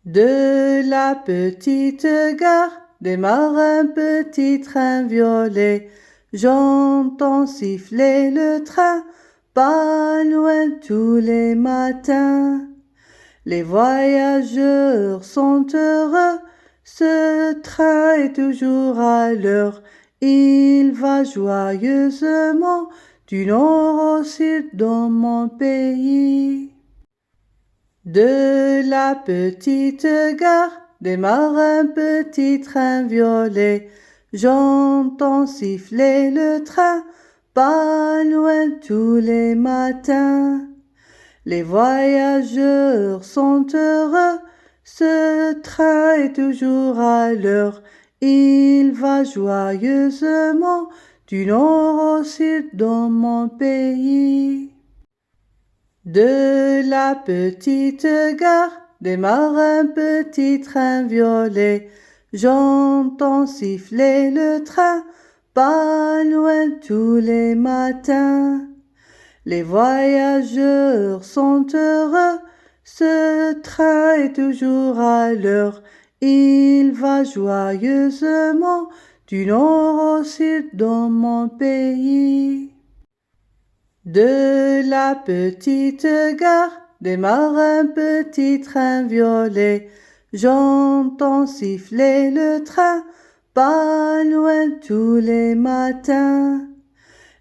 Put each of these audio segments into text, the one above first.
De la petite gare démarre un petit train violet. J'entends siffler le train, pas loin tous les matins. Les voyageurs sont heureux, ce train est toujours à l'heure. Il va joyeusement du nord au sud dans mon pays. De la petite gare démarre un petit train violet. J'entends siffler le train, pas loin tous les matins. Les voyageurs sont heureux, ce train est toujours à l'heure. Il va joyeusement du nord au sud dans mon pays. De la petite gare démarre un petit train violet. J'entends siffler le train, pas loin tous les matins. Les voyageurs sont heureux, ce train est toujours à l'heure. Il va joyeusement du nord au sud dans mon pays. De la petite gare démarre un petit train violet. J'entends siffler le train, pas loin tous les matins.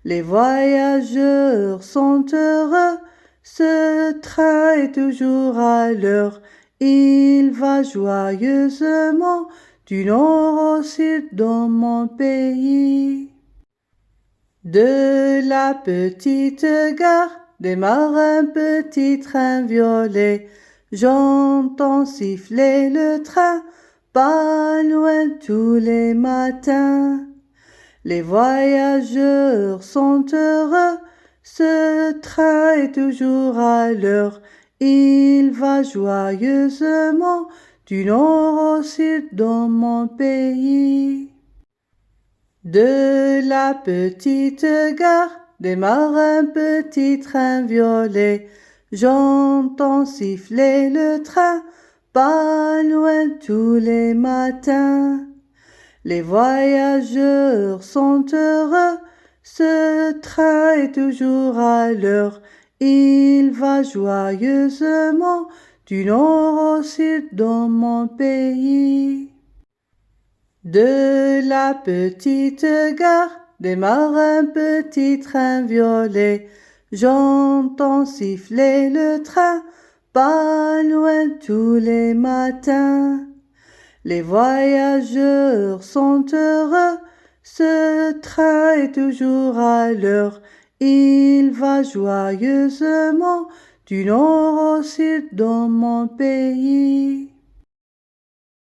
Les voyageurs sont heureux, ce train est toujours à l'heure. Il va joyeusement du nord au sud dans mon pays. De la petite gare démarre un petit train violet. J'entends siffler le train, pas loin tous les matins. Les voyageurs sont heureux, ce train est toujours à l'heure. Il va joyeusement du nord au sud dans mon pays. De la petite gare démarre un petit train violet. J'entends siffler le train, pas loin tous les matins. Les voyageurs sont heureux, ce train est toujours à l'heure. Il va joyeusement du nord au sud dans mon pays. De la petite gare démarre un petit train violet. J'entends siffler le train, pas loin tous les matins. Les voyageurs sont heureux, ce train est toujours à l'heure. Il va joyeusement du nord au sud dans mon pays.